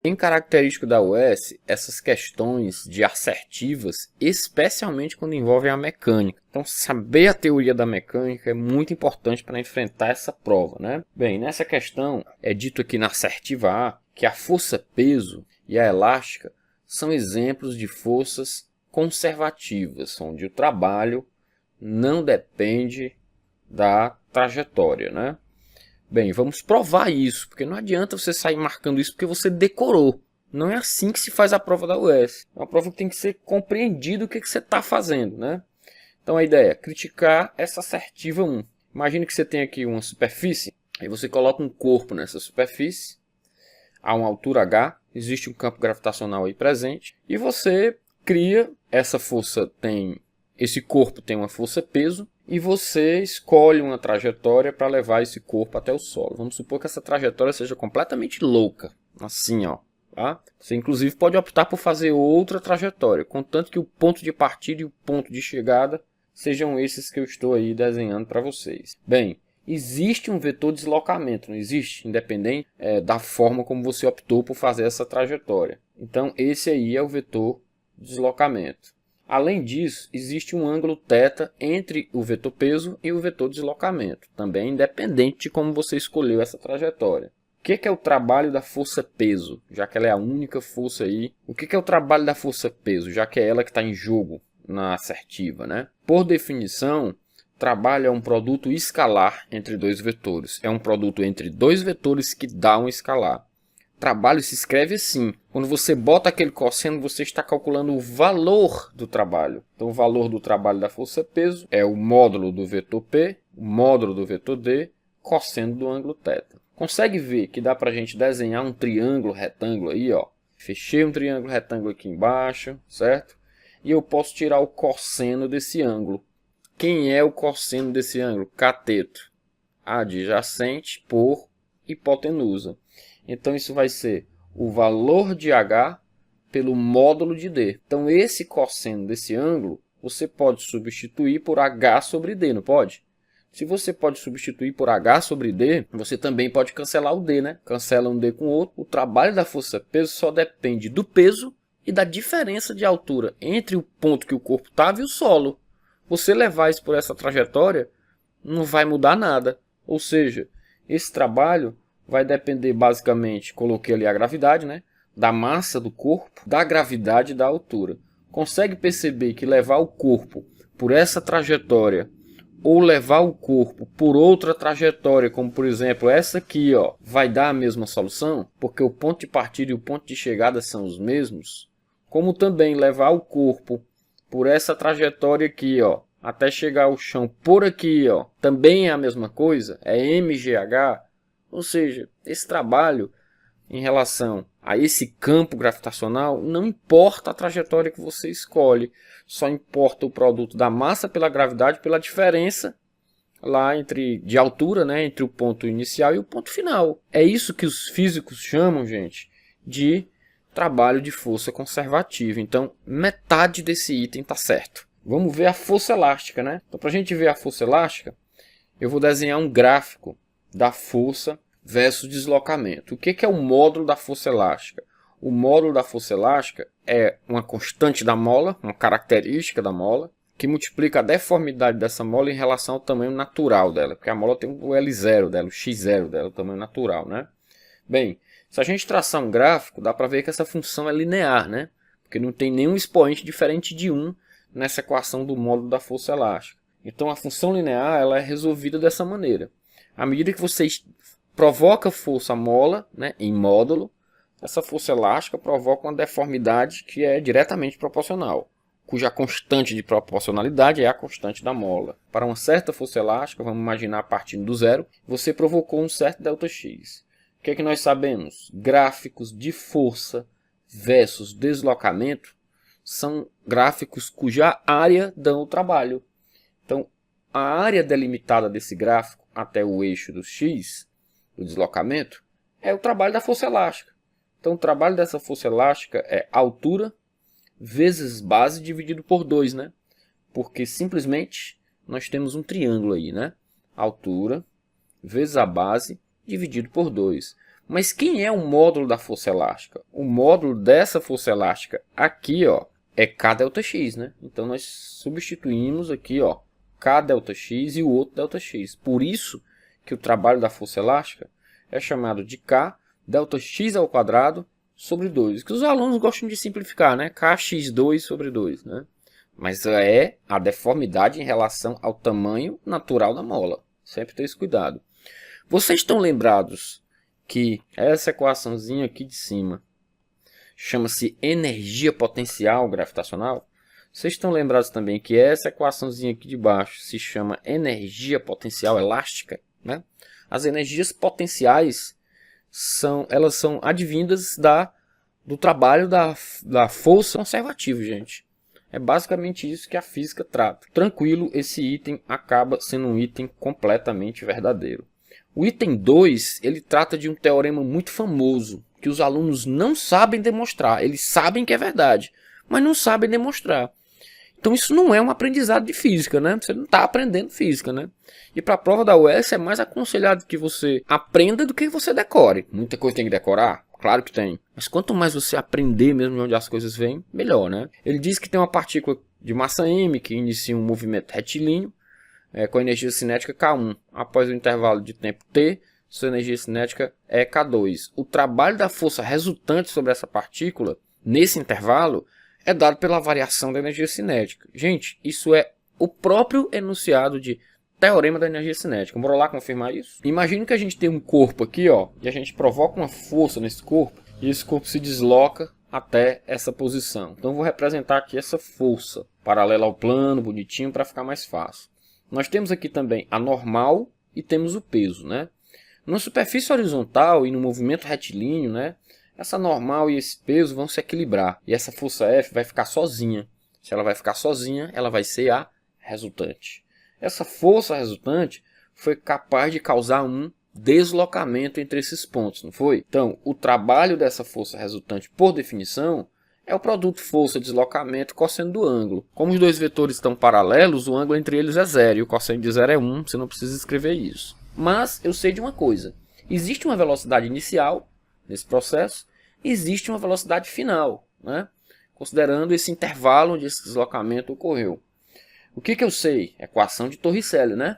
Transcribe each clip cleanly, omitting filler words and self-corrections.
Em característico da US, essas questões de assertivas, especialmente quando envolvem a mecânica. Então, saber a teoria da mecânica é muito importante para enfrentar essa prova, né? Bem, nessa questão é dito aqui na assertiva A que a força-peso e a elástica são exemplos de forças conservativas, onde o trabalho não depende da trajetória, né? Bem, vamos provar isso, porque não adianta você sair marcando isso porque você decorou. Não é assim que se faz a prova da US. É uma prova que tem que ser compreendido o que você está fazendo, né? Então a ideia é criticar essa assertiva 1. Imagine que você tem aqui uma superfície, aí você coloca um corpo nessa superfície, a uma altura h, existe um campo gravitacional aí presente, e você cria, essa força tem, esse corpo tem uma força-peso, e você escolhe uma trajetória para levar esse corpo até o solo. Vamos supor que essa trajetória seja completamente louca, assim, ó. Tá? Você inclusive pode optar por fazer outra trajetória, contanto que o ponto de partida e o ponto de chegada sejam esses que eu estou aí desenhando para vocês. Bem, existe um vetor de deslocamento, não existe? Independente da forma como você optou por fazer essa trajetória. Então, esse aí é o vetor de deslocamento. Além disso, existe um ângulo θ entre o vetor peso e o vetor deslocamento, também independente de como você escolheu essa trajetória. O que é o trabalho da força-peso, já que ela é a única força aí? O que é o trabalho da força-peso, já que é ela que está em jogo na assertiva, né? Por definição, trabalho é um produto escalar entre dois vetores. É um produto entre dois vetores que dá um escalar. Trabalho se escreve assim. Quando você bota aquele cosseno, você está calculando o valor do trabalho. Então, o valor do trabalho da força-peso é o módulo do vetor P, o módulo do vetor D, cosseno do ângulo θ. Consegue ver que dá para a gente desenhar um triângulo retângulo aí, ó. Fechei um triângulo retângulo aqui embaixo, certo? E eu posso tirar o cosseno desse ângulo. Quem é o cosseno desse ângulo? Cateto adjacente por hipotenusa. Então, isso vai ser o valor de H pelo módulo de D. Então, esse cosseno desse ângulo, você pode substituir por H sobre D, não pode? Se você pode substituir por H sobre D, você também pode cancelar o D, né? Cancela um D com o outro. O trabalho da força-peso só depende do peso e da diferença de altura entre o ponto que o corpo estava e o solo. Você levar isso por essa trajetória, não vai mudar nada. Ou seja, esse trabalho vai depender basicamente, coloquei ali a gravidade, né? Da massa do corpo, da gravidade e da altura. Consegue perceber que levar o corpo por essa trajetória ou levar o corpo por outra trajetória, como por exemplo essa aqui, ó, vai dar a mesma solução? Porque o ponto de partida e o ponto de chegada são os mesmos. Como também levar o corpo por essa trajetória aqui, ó, até chegar ao chão por aqui, ó, também é a mesma coisa, é mgh. Ou seja, esse trabalho em relação a esse campo gravitacional, não importa a trajetória que você escolhe, só importa o produto da massa pela gravidade, pela diferença lá de altura, né, entre o ponto inicial e o ponto final. É isso que os físicos chamam, gente, de trabalho de força conservativa. Então, metade desse item está certo. Vamos ver a força elástica, né? Então, para a gente ver a força elástica, eu vou desenhar um gráfico da força versus deslocamento. O que é o módulo da força elástica? O módulo da força elástica é uma constante da mola, uma característica da mola, que multiplica a deformidade dessa mola em relação ao tamanho natural dela, porque a mola tem o L0 dela, o X0 dela, o tamanho natural, né? Bem, se a gente traçar um gráfico, dá para ver que essa função é linear, né? Porque não tem nenhum expoente diferente de 1 nessa equação do módulo da força elástica. Então, a função linear ela é resolvida dessa maneira. À medida que você provoca força à mola, né, em módulo, essa força elástica provoca uma deformidade que é diretamente proporcional, cuja constante de proporcionalidade é a constante da mola. Para uma certa força elástica, vamos imaginar partindo do zero, você provocou um certo ΔX. O que é que nós sabemos? Gráficos de força versus deslocamento são gráficos cuja área dão o trabalho. Então, a área delimitada desse gráfico até o eixo do X, o deslocamento, é o trabalho da força elástica. Então, o trabalho dessa força elástica é altura vezes base dividido por 2, né? Porque simplesmente nós temos um triângulo aí, né? Altura vezes a base dividido por 2. Mas quem é o módulo da força elástica? O módulo dessa força elástica aqui, ó, é K delta X, né? Então nós substituímos aqui, ó, K delta X e o outro delta X. Por isso que o trabalho da força elástica é chamado de K delta X ao quadrado sobre 2. Que os alunos gostam de simplificar, né? Kx2 sobre 2, né? Mas é a deformidade em relação ao tamanho natural da mola. Sempre ter esse cuidado. Vocês estão lembrados que essa equaçãozinha aqui de cima chama-se energia potencial gravitacional? Vocês estão lembrados também que essa equaçãozinha aqui de baixo se chama energia potencial elástica, né? As energias potenciais elas são advindas do trabalho da força conservativa, gente. É basicamente isso que a física trata. Tranquilo, esse item acaba sendo um item completamente verdadeiro. O item 2, ele trata de um teorema muito famoso, que os alunos não sabem demonstrar. Eles sabem que é verdade, mas não sabem demonstrar. Então isso não é um aprendizado de física, né? Você não está aprendendo física, né? E para a prova da UES é mais aconselhado que você aprenda do que você decore. Muita coisa tem que decorar? Claro que tem. Mas quanto mais você aprender mesmo de onde as coisas vêm, melhor, né? Ele diz que tem uma partícula de massa m que inicia um movimento retilíneo com energia cinética K1. Após o intervalo de tempo t, sua energia cinética é K2. O trabalho da força resultante sobre essa partícula, nesse intervalo, é dado pela variação da energia cinética. Gente, isso é o próprio enunciado de teorema da energia cinética. Bora lá confirmar isso? Imagine que a gente tem um corpo aqui, ó, e a gente provoca uma força nesse corpo, e esse corpo se desloca até essa posição. Então eu vou representar aqui essa força, paralela ao plano, bonitinho, para ficar mais fácil. Nós temos aqui também a normal e temos o peso, né? Na superfície horizontal e no movimento retilíneo, né? Essa normal e esse peso vão se equilibrar. E essa força F vai ficar sozinha. Se ela vai ficar sozinha, ela vai ser a resultante. Essa força resultante foi capaz de causar um deslocamento entre esses pontos, não foi? Então, o trabalho dessa força resultante, por definição, é o produto força-deslocamento cosseno do ângulo. Como os dois vetores estão paralelos, o ângulo entre eles é zero. E o cosseno de zero é 1, você não precisa escrever isso. Mas eu sei de uma coisa. Existe uma velocidade inicial nesse processo, existe uma velocidade final, né? Considerando esse intervalo onde esse deslocamento ocorreu. O que eu sei? Equação de Torricelli, né?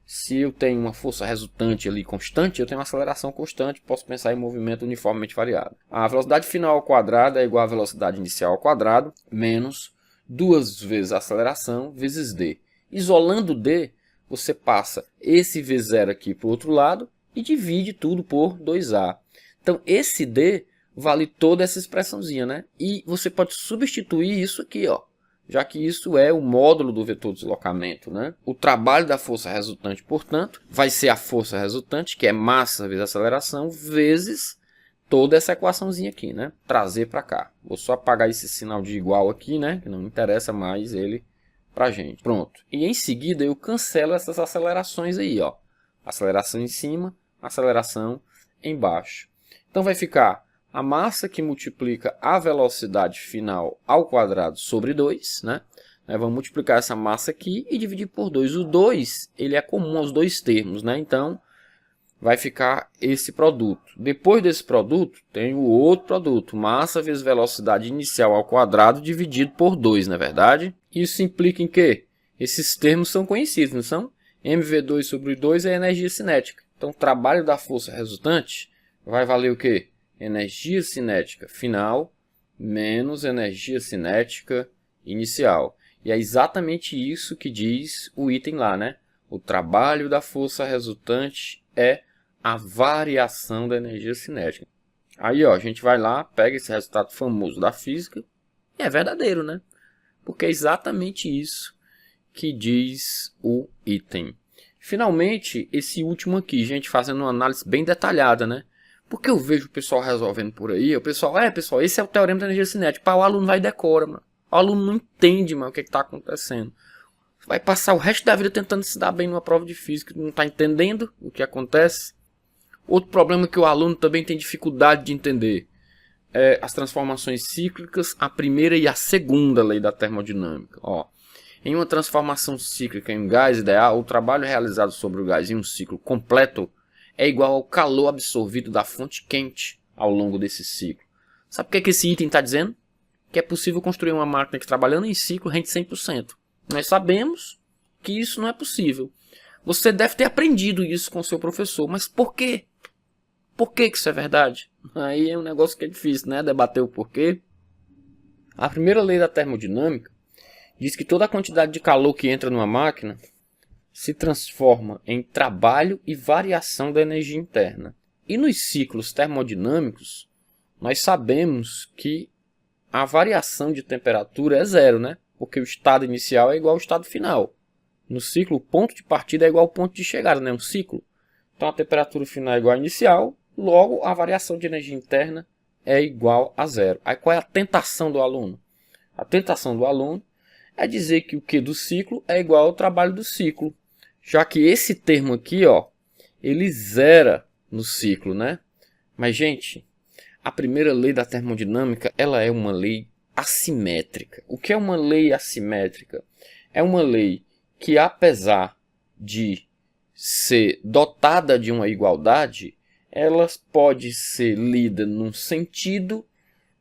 Se eu tenho uma força resultante ali constante, eu tenho uma aceleração constante, posso pensar em movimento uniformemente variado. A velocidade final ao quadrado é igual à velocidade inicial ao quadrado, menos 2 vezes a aceleração, vezes d. Isolando d, você passa esse v0 aqui para o outro lado e divide tudo por 2a. Então, esse d vale toda essa expressãozinha, né? E você pode substituir isso aqui, ó, já que isso é o módulo do vetor de deslocamento, né? O trabalho da força resultante, portanto, vai ser a força resultante, que é massa vezes aceleração, vezes toda essa equaçãozinha aqui, né? Trazer para cá. Vou só apagar esse sinal de igual aqui, né? Que não interessa mais ele para gente. Pronto. E em seguida eu cancelo essas acelerações aí, ó. Aceleração em cima, aceleração embaixo. Então vai ficar a massa que multiplica a velocidade final ao quadrado sobre 2, né? Vamos multiplicar essa massa aqui e dividir por 2. O 2 ele é comum aos dois termos, né? Então vai ficar esse produto. Depois desse produto tem o outro produto, massa vezes velocidade inicial ao quadrado dividido por 2, não é verdade? Isso implica em quê? Esses termos são conhecidos, não são? mv2 sobre 2 é energia cinética. Então o trabalho da força resultante vai valer o quê? Energia cinética final menos energia cinética inicial. E é exatamente isso que diz o item lá, né? O trabalho da força resultante é a variação da energia cinética. Aí, ó, a gente vai lá, pega esse resultado famoso da física e é verdadeiro, né? Porque é exatamente isso que diz o item. Finalmente, esse último aqui, gente, fazendo uma análise bem detalhada, né? Porque eu vejo o pessoal resolvendo por aí, o pessoal, pessoal, esse é o teorema da energia cinética. Pá, o aluno vai e decora, mano. O aluno não entende, mano, o que está acontecendo. Vai passar o resto da vida tentando se dar bem numa prova de física, não está entendendo o que acontece. Outro problema que o aluno também tem dificuldade de entender é as transformações cíclicas, a primeira e a segunda lei da termodinâmica. Ó, em uma transformação cíclica em um gás ideal, o trabalho realizado sobre o gás em um ciclo completo é igual ao calor absorvido da fonte quente ao longo desse ciclo. Sabe o que esse item está dizendo? Que é possível construir uma máquina que trabalhando em ciclo rende 100%. Nós sabemos que isso não é possível. Você deve ter aprendido isso com o seu professor, mas por quê? Por que isso é verdade? Aí é um negócio que é difícil, né? Debater o porquê. A primeira lei da termodinâmica diz que toda a quantidade de calor que entra numa máquina se transforma em trabalho e variação da energia interna. E nos ciclos termodinâmicos, nós sabemos que a variação de temperatura é zero, né? Porque o estado inicial é igual ao estado final. No ciclo, o ponto de partida é igual ao ponto de chegada, né? Um ciclo. Então a temperatura final é igual à inicial, logo a variação de energia interna é igual a zero. Aí qual é a tentação do aluno? A tentação do aluno é dizer que o Q do ciclo é igual ao trabalho do ciclo. Já que esse termo aqui, ó, ele zera no ciclo, né? Mas, gente, a primeira lei da termodinâmica, ela é uma lei assimétrica. O que é uma lei assimétrica? É uma lei que, apesar de ser dotada de uma igualdade, ela pode ser lida num sentido,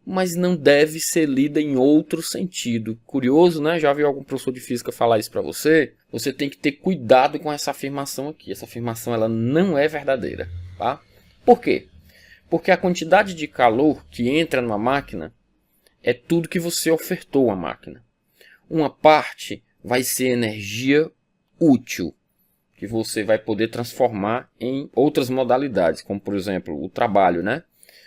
mas não deve ser lida em outro sentido. Curioso, né? Já viu algum professor de física falar isso para você? Você tem que ter cuidado com essa afirmação aqui. Essa afirmação ela não é verdadeira, tá? Por quê? Porque a quantidade de calor que entra numa máquina é tudo que você ofertou à máquina. Uma parte vai ser energia útil, que você vai poder transformar em outras modalidades, como por exemplo o trabalho, né?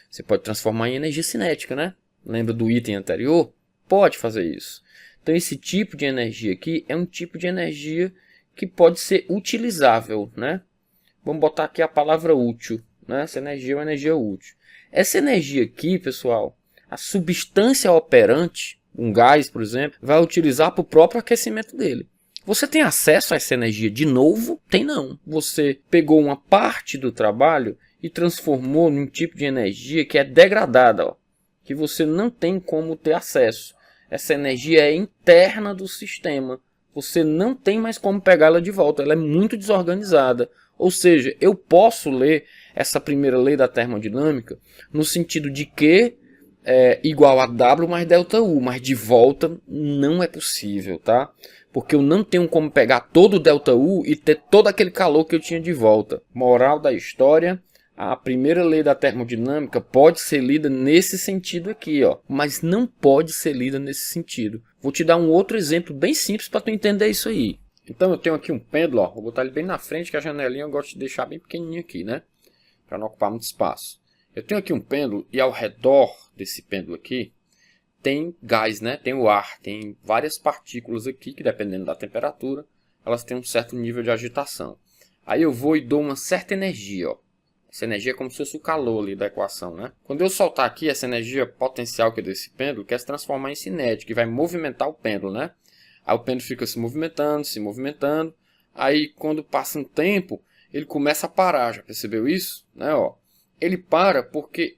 Você pode transformar em energia cinética, né? Lembra do item anterior? Pode fazer isso. Então esse tipo de energia aqui é um tipo de energia que pode ser utilizável, né? Vamos botar aqui a palavra útil, né? Essa energia é uma energia útil. Essa energia aqui, pessoal, a substância operante, um gás, por exemplo, vai utilizar para o próprio aquecimento dele. Você tem acesso a essa energia de novo? Tem não. Você pegou uma parte do trabalho e transformou num tipo de energia que é degradada, ó, que você não tem como ter acesso. Essa energia é interna do sistema. Você não tem mais como pegá-la de volta. Ela é muito desorganizada. Ou seja, eu posso ler essa primeira lei da termodinâmica no sentido de que é igual a W mais ΔU, mas de volta não é possível, tá? Porque eu não tenho como pegar todo o ΔU e ter todo aquele calor que eu tinha de volta. Moral da história, a primeira lei da termodinâmica pode ser lida nesse sentido aqui, ó, mas não pode ser lida nesse sentido. Vou te dar um outro exemplo bem simples para tu entender isso aí. Então eu tenho aqui um pêndulo, ó, vou botar ele bem na frente, que a janelinha eu gosto de deixar bem pequenininha aqui, né? Para não ocupar muito espaço. Eu tenho aqui um pêndulo e ao redor desse pêndulo aqui tem gás, né? Tem o ar, tem várias partículas aqui que dependendo da temperatura, elas têm um certo nível de agitação. Aí eu vou e dou uma certa energia, ó. Essa energia é como se fosse o calor ali da equação, né? Quando eu soltar aqui, essa energia potencial que é desse pêndulo quer se transformar em cinética, que vai movimentar o pêndulo, né? Aí o pêndulo fica se movimentando. Aí quando passa um tempo, ele começa a parar, já percebeu isso? Né, ó. Ele para porque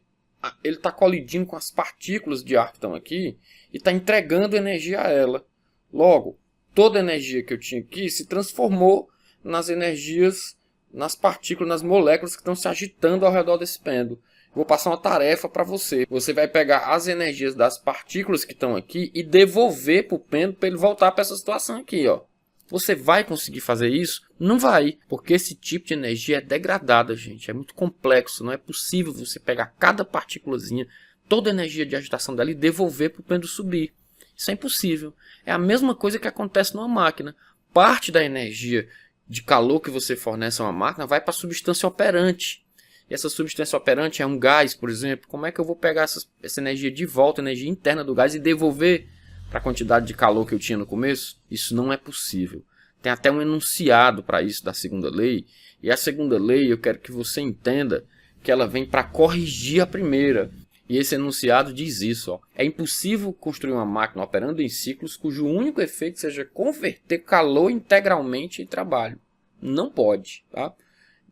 ele está colidindo com as partículas de ar que estão aqui e está entregando energia a ela. Logo, toda a energia que eu tinha aqui se transformou nas energias, nas partículas, nas moléculas que estão se agitando ao redor desse pêndulo. Vou passar uma tarefa para você. Você vai pegar as energias das partículas que estão aqui e devolver para o pêndulo para ele voltar para essa situação aqui, ó. Você vai conseguir fazer isso? Não vai, porque esse tipo de energia é degradada, gente. É muito complexo, não é possível você pegar cada partículazinha, toda a energia de agitação dela e devolver para o pêndulo subir. Isso é impossível. É a mesma coisa que acontece numa máquina. Parte da energia de calor que você fornece a uma máquina vai para a substância operante. E essa substância operante é um gás, por exemplo. Como é que eu vou pegar essa energia de volta, a energia interna do gás, e devolver para a quantidade de calor que eu tinha no começo? Isso não é possível. Tem até um enunciado para isso da segunda lei. E a segunda lei, eu quero que você entenda que ela vem para corrigir a primeira. E esse enunciado diz isso, ó. É impossível construir uma máquina operando em ciclos cujo único efeito seja converter calor integralmente em trabalho. Não pode, tá?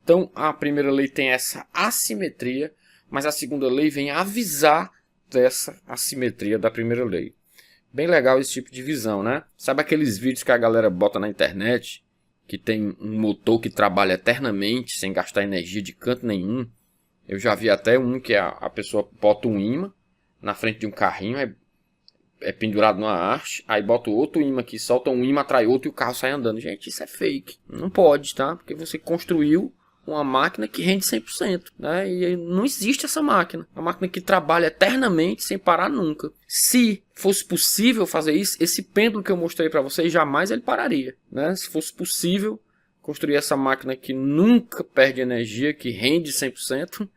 Então, a primeira lei tem essa assimetria, mas a segunda lei vem avisar dessa assimetria da primeira lei. Bem legal esse tipo de visão, né? Sabe aqueles vídeos que a galera bota na internet que tem um motor que trabalha eternamente, sem gastar energia de canto nenhum. Eu já vi até um que a pessoa bota um imã na frente de um carrinho, é pendurado numa haste, aí bota outro imã aqui, solta um imã, atrai outro e o carro sai andando. Gente, isso é fake. Não pode, tá? Porque você construiu uma máquina que rende 100%, né? E não existe essa máquina. Uma máquina que trabalha eternamente sem parar nunca. Se fosse possível fazer isso, esse pêndulo que eu mostrei para vocês, jamais ele pararia, né? Se fosse possível construir essa máquina que nunca perde energia, que rende 100%,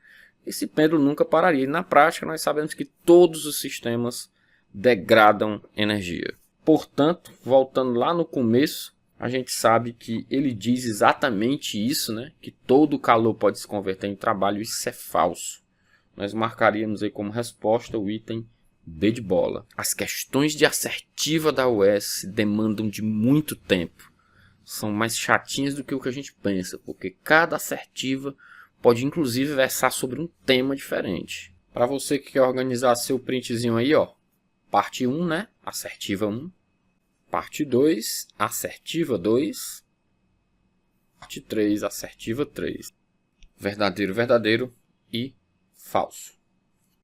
esse pêndulo nunca pararia. E na prática, nós sabemos que todos os sistemas degradam energia. Portanto, voltando lá no começo, a gente sabe que ele diz exatamente isso, né? Que todo calor pode se converter em trabalho. Isso é falso. Nós marcaríamos aí como resposta o item B de bola. As questões de assertiva da UES demandam de muito tempo. São mais chatinhas do que o que a gente pensa, porque cada assertiva pode inclusive versar sobre um tema diferente. Para você que quer organizar seu printzinho aí, ó. Parte 1, né? Assertiva 1. Parte 2, assertiva 2. Parte 3, assertiva 3. Verdadeiro, verdadeiro e falso.